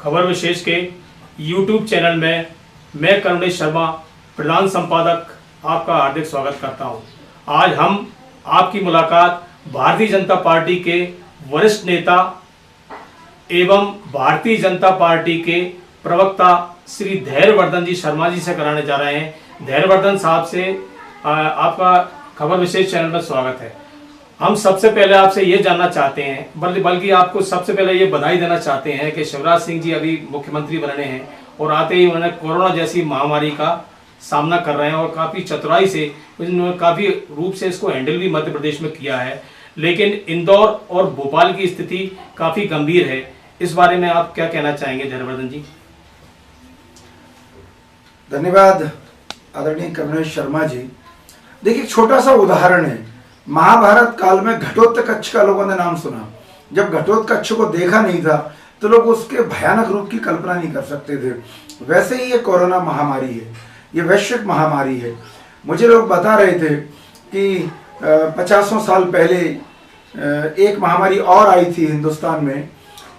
खबर विशेष के YouTube channel में मैं करुणेश शर्मा प्रधान संपादक आपका हार्दिक स्वागत करता हूं। आज हम आपकी मुलाकात भारतीय जनता पार्टी के वरिष्ठ नेता एवं भारतीय जनता पार्टी के प्रवक्ता श्री धैर्यवर्धन जी शर्मा जी से कराने जा रहे हैं। धैर्यवर्धन साहब से आपका खबर विशेष चैनल में स्वागत है। हम सबसे पहले आपसे ये जानना चाहते हैं, बल्कि आपको सबसे पहले ये बधाई देना चाहते हैं कि शिवराज सिंह जी अभी मुख्यमंत्री बने हैं और आते ही उन्होंने कोरोना जैसी महामारी का सामना कर रहे हैं और काफ़ी चतुराई से, उन्होंने काफ़ी रूप से इसको हैंडल भी मध्य प्रदेश में किया है। लेकिन इंदौर और भोपाल की स्थिति काफ़ी गंभीर है। इस बारे में आप क्या कहना चाहेंगे धैर्यवर्धन जी? धन्यवाद आदरणीय करुणेश शर्मा जी। देखिए, छोटा सा उदाहरण है। महाभारत काल में घटोत्कच का लोगों ने नाम सुना। जब घटोत्कच को देखा नहीं था तो लोग उसके भयानक रूप की कल्पना नहीं कर सकते थे। वैसे ही ये कोरोना महामारी है, ये वैश्विक महामारी है। मुझे लोग बता रहे थे कि 50 साल पहले एक महामारी और आई थी हिंदुस्तान में।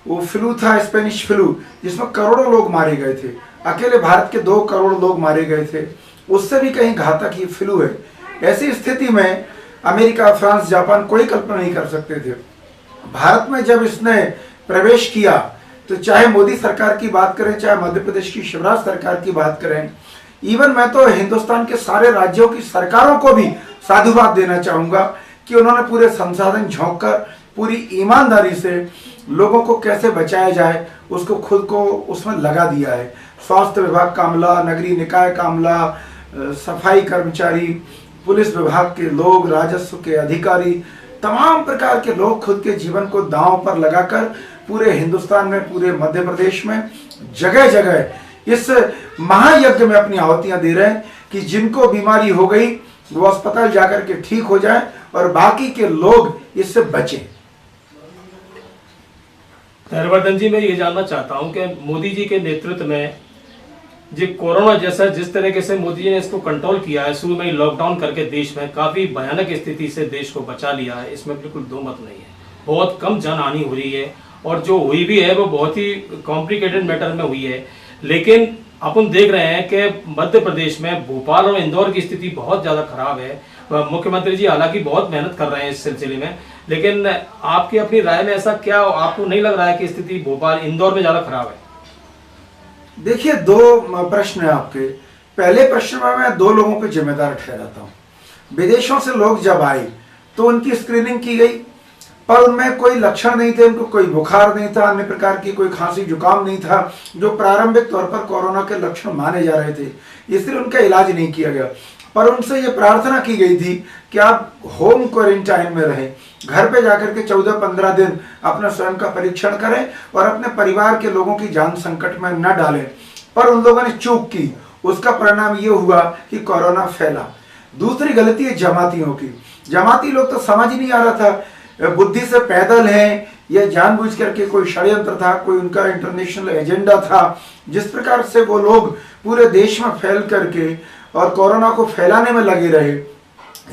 वो फ्लू था, स्पेनिश फ्लू, जिसमें करोड़ों लोग मारे गए थे। अकेले भारत के 2 करोड़ लोग मारे गए थे। उससे भी कहीं घातक ये फ्लू है। ऐसी स्थिति में अमेरिका, फ्रांस, जापान कोई कल्पना नहीं कर सकते थे। भारत में जब इसने प्रवेश किया तो चाहे मोदी सरकार की बात करें, चाहे मध्य प्रदेश की शिवराज सरकार की बात करें, इवन मैं तो हिंदुस्तान के सारे राज्यों की सरकारों को भी साधुवाद देना चाहूंगा कि उन्होंने पूरे संसाधन झोंक कर पूरी ईमानदारी से लोगों को कैसे बचाया जाए उसको खुद को उसमें लगा दिया है। स्वास्थ्य विभाग का अमला, नगरीय निकाय का अमला, सफाई कर्मचारी, पुलिस विभाग के लोग, राजस्व के अधिकारी, तमाम प्रकार के लोग खुद के जीवन को दांव पर लगाकर पूरे हिंदुस्तान में, पूरे मध्य प्रदेश में जगह जगह इस महायज्ञ में अपनी आहुतियां दे रहे हैं कि जिनको बीमारी हो गई वो अस्पताल जाकर के ठीक हो जाए और बाकी के लोग इससे बचें। धैर्यवर्धन जी, मैं ये जानना चाहता हूं कि मोदी जी के नेतृत्व में जो कोरोना जैसा जिस तरीके से मोदी जी ने इसको कंट्रोल किया है, शुरू में ही लॉकडाउन करके देश में काफ़ी भयानक स्थिति से देश को बचा लिया है, इसमें बिल्कुल दो मत नहीं है। बहुत कम जान हानि हो रही है और जो हुई भी है वो बहुत ही कॉम्प्लिकेटेड मैटर में हुई है। लेकिन अपन देख रहे हैं कि मध्य प्रदेश में भोपाल और इंदौर की स्थिति बहुत ज़्यादा खराब है। मुख्यमंत्री जी हालांकि बहुत मेहनत कर रहे हैं इस सिलसिले में, लेकिन आपकी अपनी राय में ऐसा क्या आपको नहीं लग रहा है कि स्थिति भोपाल इंदौर में ज़्यादा खराब है? देखिए, 2 प्रश्न है आपके। पहले प्रश्न में मैं 2 लोगों को जिम्मेदार ठहराता हूँ। विदेशों से लोग जब आए तो उनकी स्क्रीनिंग की गई, पर उनमें कोई लक्षण नहीं थे, उनको कोई बुखार नहीं था, अन्य प्रकार की कोई खांसी जुकाम नहीं था, जो प्रारंभिक तौर पर कोरोना के लक्षण माने जा रहे थे। इसलिए उनका इलाज नहीं किया गया। पर उनसे ये प्रार्थना की गई थी कि आप होम क्वारंटाइन में रहें, घर पे जाकर के 14-15 दिन अपना स्वयं का परीक्षण करें और अपने परिवार के लोगों की जान संकट में न डालें। पर उन लोगों ने चूक की। उसका परिणाम ये हुआ कि कोरोना फैला। दूसरी गलती है जमातियों की। जमाती लोग तो समझ ही नहीं आ रहा था, बुद्धि से पैदल हैं या जानबूझ करके कोई षड्यंत्र था, कोई उनका इंटरनेशनल एजेंडा था। जिस प्रकार से वो लोग पूरे देश में फैल करके और कोरोना को फैलाने में लगे रहे,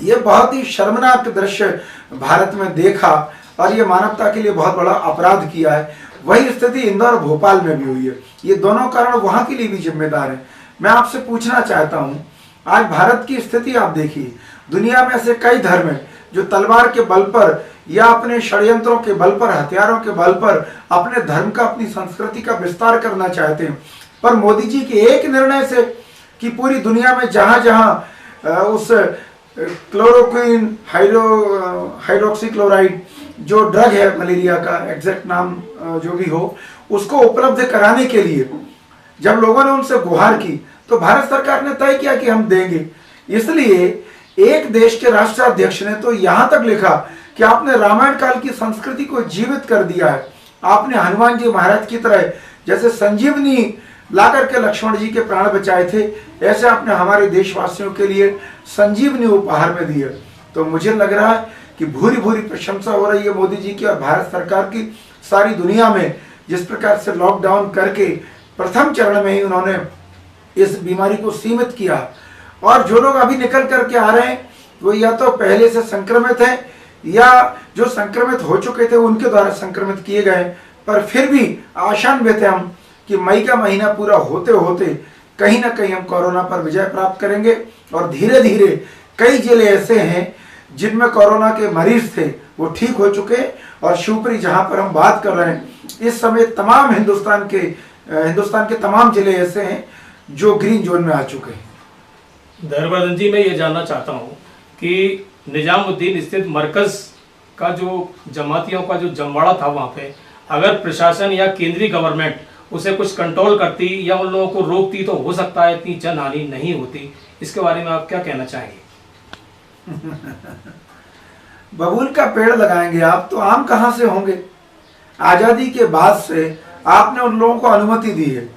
ये बहुत ही शर्मनाक दृश्य भारत में देखा और ये मानवता के लिए बहुत बड़ा अपराध किया है। वही स्थिति इंदौर और भोपाल में भी हुई है। ये दोनों कारण वहां के लिए भी जिम्मेदार है। मैं आपसे पूछना चाहता हूं, आज भारत की स्थिति आप देखिए। दुनिया में ऐसे कई धर्म हैं जो तलवार के बल पर या अपने षड्यंत्रों के बल पर, हथियारों के बल पर अपने धर्म का, अपनी संस्कृति का विस्तार करना चाहते हैं। पर मोदी जी के एक निर्णय से कि पूरी दुनिया में जहां जहां उस क्लोरोक्विन, हाइड्रोक्सीक्लोराइड जो ड्रग है मलेरिया का, एग्जैक्ट नाम जो भी हो, उसको उपलब्ध कराने के लिए जब लोगों ने उनसे गुहार की तो भारत सरकार ने तय किया कि हम देंगे। इसलिए एक देश के राष्ट्राध्यक्ष ने तो यहां तक लिखा कि आपने रामायण काल की संस्कृति को जीवित कर दिया है। आपने हनुमान जी महाराज की तरह जैसे संजीवनी लाकर के लक्ष्मण जी के प्राण बचाए थे, ऐसे आपने हमारे देशवासियों के लिए संजीवनी उपहार में दी है। तो मुझे लग रहा है कि भूरी भूरी प्रशंसा हो रही है मोदी जी की और भारत सरकार की सारी दुनिया में। जिस प्रकार से लॉकडाउन करके प्रथम चरण में ही उन्होंने इस बीमारी को सीमित किया, और जो लोग अभी निकल करके आ रहे हैं वो या तो पहले से संक्रमित हैं या जो संक्रमित हो चुके थे उनके द्वारा संक्रमित किए गए। पर फिर भी आशान्वित हैं हम कि मई का महीना पूरा होते होते कहीं ना कहीं हम कोरोना पर विजय प्राप्त करेंगे। और धीरे धीरे कई जिले ऐसे हैं जिनमें कोरोना के मरीज थे वो ठीक हो चुके हैं। और शिवपुरी जहां पर हम बात कर रहे हैं इस समय तमाम हिंदुस्तान के तमाम जिले ऐसे हैं जो ग्रीन जोन में आ चुके हैं। धैर्यवर्धन जी, मैं ये जानना चाहता हूँ कि निजामुद्दीन स्थित मरकज का जो जमातियों का जो जमवाड़ा था वहाँ पे अगर प्रशासन या केंद्रीय गवर्नमेंट उसे कुछ कंट्रोल करती या उन लोगों को रोकती तो हो सकता है इतनी जनहानि नहीं होती। इसके बारे में आप क्या कहना चाहेंगे? बबूल का पेड़ लगाएंगे आप तो आम कहां से होंगे? आजादी के बाद से आपने उन लोगों को अनुमति दी है,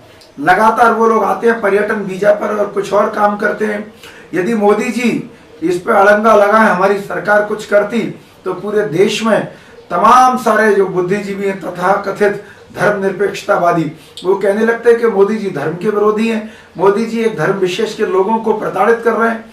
लगातार वो लोग आते हैं पर्यटन वीजा पर और कुछ और काम करते हैं। यदि मोदी जी इस पे अड़ंगा लगाए, हमारी सरकार कुछ करती तो पूरे देश में तमाम सारे जो बुद्धिजीवी हैं तथा कथित धर्मनिरपेक्षतावादी वो कहने लगते हैं कि मोदी जी धर्म के विरोधी हैं, मोदी जी एक धर्म विशेष के लोगों को प्रताड़ित कर रहे हैं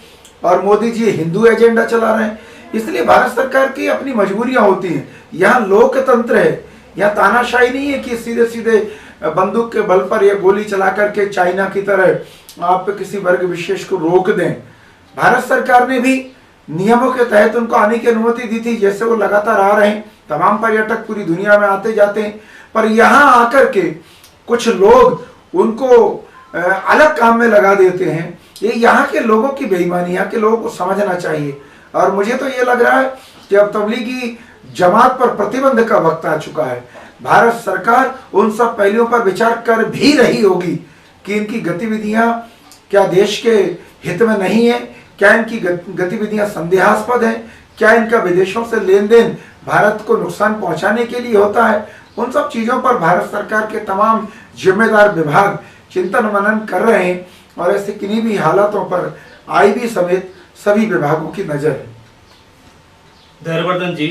और मोदी जी हिंदू एजेंडा चला रहे हैं। इसलिए भारत सरकार की अपनी मजबूरियां होती हैं। यहाँ लोकतंत्र है, यहाँ तानाशाही नहीं है कि सीधे सीधे बंदूक के बल पर या गोली चला करके चाइना की तरह आप किसी वर्ग विशेष को रोक दें। भारत सरकार ने भी नियमों के तहत उनको आने की अनुमति दी थी, जैसे वो लगातार आ रहे हैं। तमाम पर्यटक पूरी दुनिया में आते जाते हैं, पर यहाँ आकर के कुछ लोग उनको अलग काम में लगा देते हैं। ये यहाँ के लोगों की बेईमानी, यहाँ के लोगों को समझना चाहिए। और मुझे तो ये लग रहा है कि अब तबलीगी जमात पर प्रतिबंध का वक्त आ चुका है। भारत सरकार उन सब पहलुओं पर विचार कर भी रही होगी कि इनकी गतिविधियां क्या देश के हित में नहीं है, क्या इनकी गतिविधियां संदेहास्पद हैं, क्या इनका विदेशों से लेन देन भारत को नुकसान पहुंचाने के लिए होता है। उन सब चीजों पर भारत सरकार के तमाम जिम्मेदार विभाग चिंतन मनन कर रहे हैं और ऐसे किन्हीं भी हालातों पर आईबी समेत सभी विभागों की नजर है। धैर्यवर्धन जी,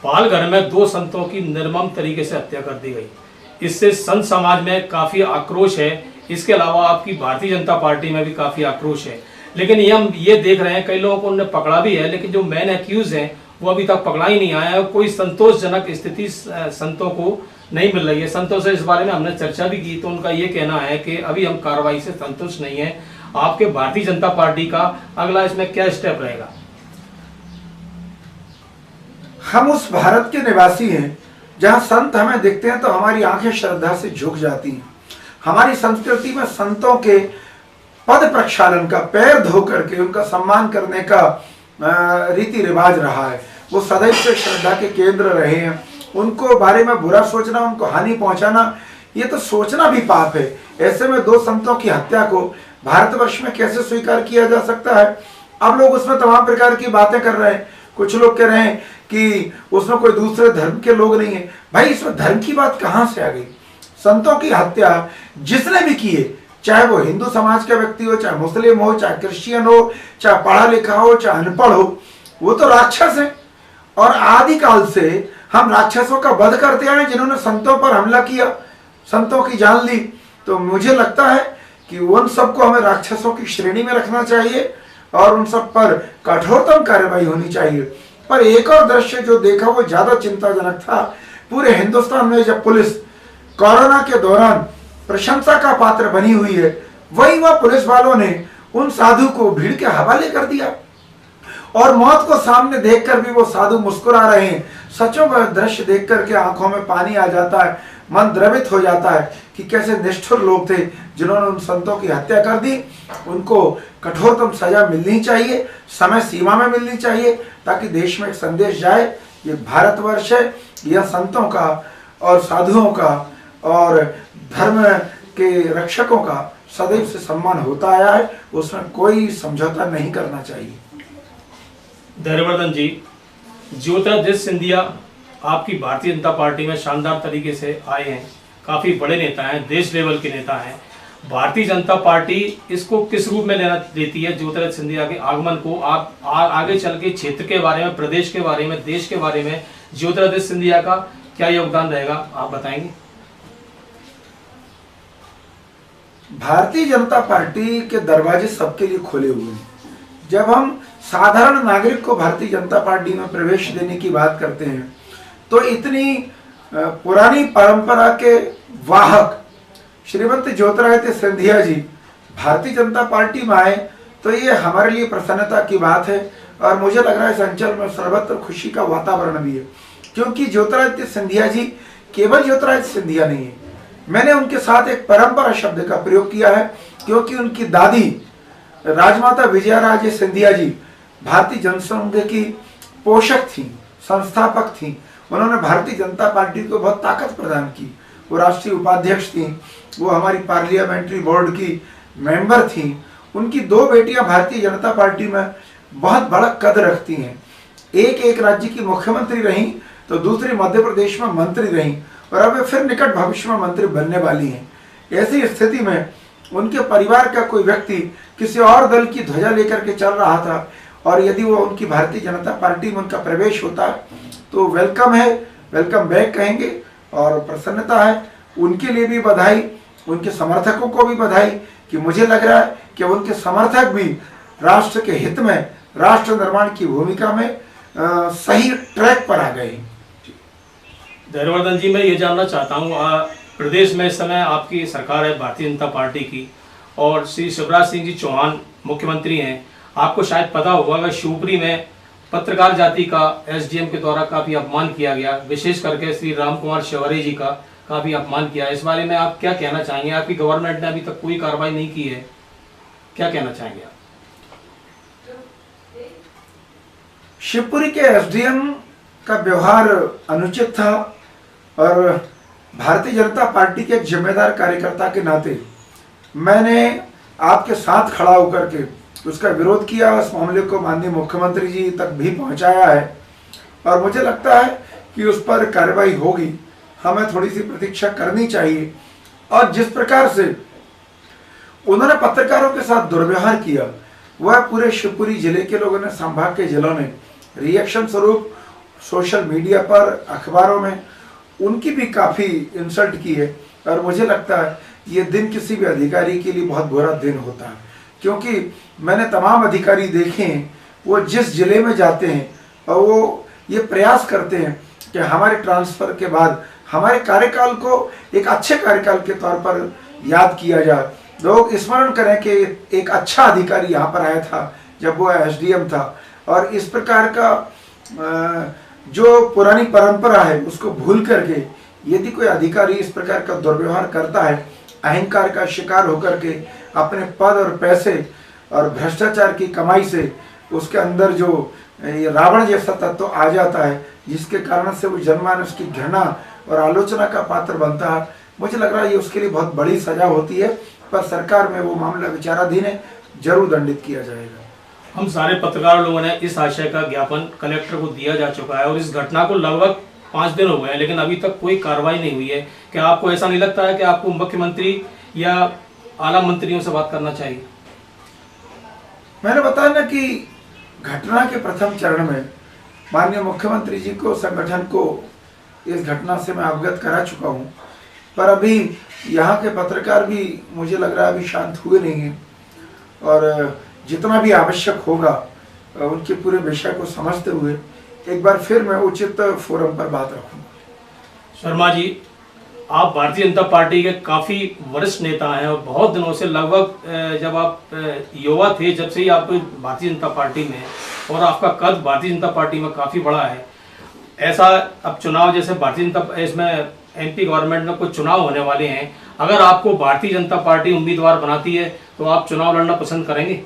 पालघर में 2 संतों की निर्मम तरीके से हत्या कर दी गई। इससे संत समाज में काफी आक्रोश है। इसके अलावा आपकी भारतीय जनता पार्टी में भी काफी आक्रोश है। लेकिन ये हम ये देख रहे हैं कई लोगों को उन्होंने पकड़ा भी है, लेकिन जो मेन एक्यूज हैं वो अभी तक पकड़ा ही नहीं आया है। कोई संतोषजनक स्थिति संतों को नहीं मिल रही है। संतों से इस बारे में हमने चर्चा भी की तो उनका ये कहना है कि अभी हम कार्रवाई से संतुष्ट नहीं है। आपके भारतीय जनता पार्टी का अगला इसमें क्या स्टेप रहेगा? हम उस भारत के निवासी हैं जहां संत हमें दिखते हैं तो हमारी आंखें श्रद्धा से झुक जाती हैं। हमारी संस्कृति में संतों के पद प्रक्षालन का, पैर धो करके उनका सम्मान करने का रीति रिवाज रहा है। वो सदैव से श्रद्धा के केंद्र रहे हैं। उनको बारे में बुरा सोचना, उनको हानि पहुंचाना, ये तो सोचना भी पाप है। ऐसे में 2 संतों की हत्या को भारतवर्ष में कैसे स्वीकार किया जा सकता है? अब लोग उसमें तमाम प्रकार की बातें कर रहे हैं। कुछ लोग कह रहे हैं कि उसमें कोई दूसरे धर्म के लोग नहीं है। भाई, इसमें धर्म की बात कहां से आ गई? संतों की हत्या जिसने भी की है, चाहे वो हिंदू समाज का व्यक्ति हो, चाहे मुस्लिम हो, चाहे क्रिश्चियन हो, चाहे पढ़ा लिखा हो, चाहे अनपढ़ हो, वो तो राक्षस है। और आदिकाल से हम राक्षसों का वध करते आए जिन्होंने संतों पर हमला किया, संतों की जान ली। तो मुझे लगता है कि उन सबको हमें राक्षसों की श्रेणी में रखना चाहिए और उन सब पर कठोरतम कार्रवाई होनी चाहिए। पर एक और दृश्य जो देखा वो ज्यादा चिंताजनक था। पूरे हिंदुस्तान में जब पुलिस कोरोना के दौरान प्रशंसा का पात्र बनी हुई है, वही वह पुलिस वालों ने उन साधु को भीड़ के हवाले कर दिया और मौत को सामने देखकर भी वो साधु मुस्कुरा रहे हैं। सचों वह दृश्य देख करके आंखों में पानी आ जाता है, मन द्रवित हो जाता है कि कैसे निष्ठुर लोग थे जिन्होंने उन संतों की हत्या कर दी। उनको कठोरतम सजा मिलनी चाहिए, समय सीमा में मिलनी चाहिए, ताकि देश में एक संदेश जाए, ये भारतवर्ष है, यह संतों का और साधुओं का और धर्म के रक्षकों का सदैव से सम्मान होता आया है। उसमें कोई समझौता नहीं करना चाहिए। धैर्यवर्धन जी, ज्योतिरादित्य सिंधिया आपकी भारतीय जनता पार्टी में शानदार तरीके से आए हैं, काफी बड़े नेता हैं, देश लेवल के नेता हैं। भारतीय जनता पार्टी इसको किस रूप में लेना देती है ज्योतिरादित्य सिंधिया के आगमन को? आप आगे चल के क्षेत्र के बारे में, प्रदेश के बारे में, देश के बारे में ज्योतिरादित्य सिंधिया का क्या योगदान रहेगा, आप बताएंगे? भारतीय जनता पार्टी के दरवाजे सबके लिए खुले हुए हैं। जब हम साधारण नागरिक को भारतीय जनता पार्टी में प्रवेश देने की बात करते हैं तो इतनी पुरानी परंपरा के वाहक श्रीमती ज्योतिरादित्य सिंधिया जी भारतीय जनता पार्टी में आए तो ये हमारे लिए प्रसन्नता की बात है और मुझे लग रहा है इस अंचल में सर्वत्र खुशी का वातावरण भी है, क्योंकि ज्योतिरादित्य सिंधिया जी केवल ज्योतिरादित्य सिंधिया नहीं है। मैंने उनके साथ एक परंपरा शब्द का प्रयोग किया है, क्योंकि उनकी दादी राजमाता विजयाराजे सिंधिया जी भारतीय जनसंघ की पोषक थी, संस्थापक थी। उन्होंने भारतीय जनता पार्टी को बहुत ताकत प्रदान की। वो राष्ट्रीय उपाध्यक्ष थी, वो हमारी पार्लियामेंट्री बोर्ड की मेंबर थी। उनकी दो बेटियां भारतीय जनता पार्टी में बहुत बड़ा कद रखती हैं। एक राज्य की मुख्यमंत्री रहीं तो दूसरी मध्य प्रदेश में मंत्री रहीं और अब वे फिर निकट भविष्य में मंत्री बनने वाली हैं। ऐसी स्थिति में उनके परिवार का कोई व्यक्ति किसी और दल की ध्वजा लेकर के चल रहा था और यदि वो उनकी भारतीय जनता पार्टी में उनका प्रवेश होता तो वेलकम है, वेलकम बैक कहेंगे और प्रसन्नता है। उनके लिए भी बधाई, उनके समर्थकों को भी बधाई कि मुझे लग रहा है कि उनके समर्थक भी राष्ट्र के हित में, राष्ट्र निर्माण की भूमिका में सही ट्रैक पर आ गए। धैर्यवर्धन जी, मैं ये जानना चाहता हूँ, प्रदेश में इस समय आपकी सरकार है भारतीय जनता पार्टी की और श्री शिवराज सिंह जी चौहान मुख्यमंत्री हैं। आपको शायद पता होगा कि शिवपुरी में पत्रकार जाति का एसडीएम के द्वारा काफ़ी अपमान किया गया, विशेष करके श्री राम कुमार शौर्य जी का काफ़ी अपमान किया। इस बारे में आप क्या कहना चाहेंगे? आपकी गवर्नमेंट ने अभी तक कोई कार्रवाई नहीं की है, क्या कहना चाहेंगे आप? शिवपुरी के एसडीएम का व्यवहार अनुचित था और भारतीय जनता पार्टी के एक जिम्मेदार कार्यकर्ता के नाते मैंने आपके साथ खड़ा होकर के उसका विरोध किया। उस मामले को माननीय मुख्यमंत्री जी तक भी पहुंचाया है और मुझे लगता है कि उस पर कार्रवाई होगी। हमें थोड़ी सी प्रतीक्षा करनी चाहिए। और जिस प्रकार से उन्होंने पत्रकारों के साथ दुर्व्यवहार किया, वह पूरे शिवपुरी जिले के लोगों ने, संभाग के जिलों ने रिएक्शन स्वरूप सोशल मीडिया पर, अखबारों में उनकी भी काफ़ी इंसल्ट की है। और मुझे लगता है ये दिन किसी भी अधिकारी के लिए बहुत बुरा दिन होता है, क्योंकि मैंने तमाम अधिकारी देखे हैं, वो जिस जिले में जाते हैं और वो ये प्रयास करते हैं कि हमारे ट्रांसफ़र के बाद हमारे कार्यकाल को एक अच्छे कार्यकाल के तौर पर याद किया जाए। लोग स्मरण करें कि एक अच्छा अधिकारी यहाँ पर आया था जब वो एसडीएम था और इस प्रकार का जो पुरानी परंपरा है उसको भूल करके यदि कोई अधिकारी इस प्रकार का दुर्व्यवहार करता है, अहंकार का शिकार होकर के अपने पद और पैसे और भ्रष्टाचार की कमाई से उसके अंदर जो ये रावण जैसा तत्व आ जाता है, जिसके कारण से वो जनमानस की घृणा और आलोचना का पात्र बनता है, मुझे लग रहा है ये उसके लिए बहुत बड़ी सजा होती है। पर सरकार में वो मामला विचाराधीन है, जरूर दंडित किया जाएगा। हम सारे पत्रकार लोगों ने इस आशय का ज्ञापन कलेक्टर को दिया जा चुका है और इस घटना को लगभग 5 दिन हो गए हैं, लेकिन अभी तक कोई कार्रवाई नहीं हुई है। क्या आपको ऐसा नहीं लगता है कि आपको मुख्यमंत्री या आला मंत्रियों से बात करना चाहिए? मैंने बताया ना कि घटना के प्रथम चरण में माननीय मुख्यमंत्री जी को, संगठन को इस घटना से मैं अवगत करा चुका हूँ, पर अभी यहाँ के पत्रकार भी मुझे लग रहा है अभी शांत हुए नहीं हैं और जितना भी आवश्यक होगा उनके पूरे विषय को समझते हुए एक बार फिर मैं उचित फोरम पर बात रखूँगा। शर्मा जी, आप भारतीय जनता पार्टी के काफ़ी वरिष्ठ नेता हैं और बहुत दिनों से, लगभग जब आप युवा थे जब से ही आप भारतीय जनता पार्टी में, और आपका कद भारतीय जनता पार्टी में काफ़ी बड़ा है। ऐसा अब चुनाव जैसे भारतीय जनता, इसमें एमपी गवर्नमेंट में कुछ चुनाव होने वाले हैं, अगर आपको भारतीय जनता पार्टी उम्मीदवार बनाती है तो आप चुनाव लड़ना पसंद करेंगे?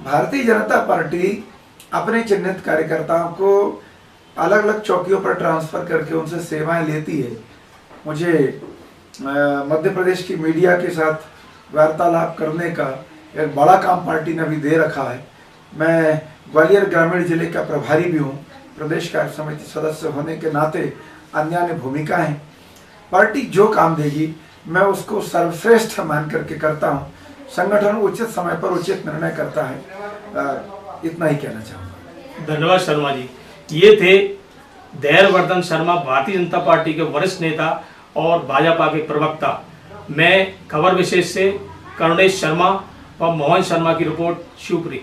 भारतीय जनता पार्टी अपने चिन्हित कार्यकर्ताओं को अलग अलग चौकियों पर ट्रांसफर करके उनसे सेवाएं लेती है। मुझे मध्य प्रदेश की मीडिया के साथ वार्तालाप करने का एक बड़ा काम पार्टी ने भी दे रखा है। मैं ग्वालियर ग्रामीण जिले का प्रभारी भी हूँ, प्रदेश कार्य समिति सदस्य होने के नाते अन्य अन्य भूमिका है। पार्टी जो काम देगी मैं उसको सर्वश्रेष्ठ मान करके करता हूँ। संगठन उचित समय पर उचित निर्णय करता है, इतना ही कहना चाहूँगा। धन्यवाद शर्मा जी। ये थे धैर्यवर्धन शर्मा, भारतीय जनता पार्टी के वरिष्ठ नेता और भाजपा के प्रवक्ता। मैं खबर विशेष से करुणेश शर्मा और मोहन शर्मा की रिपोर्ट, शिवपुरी।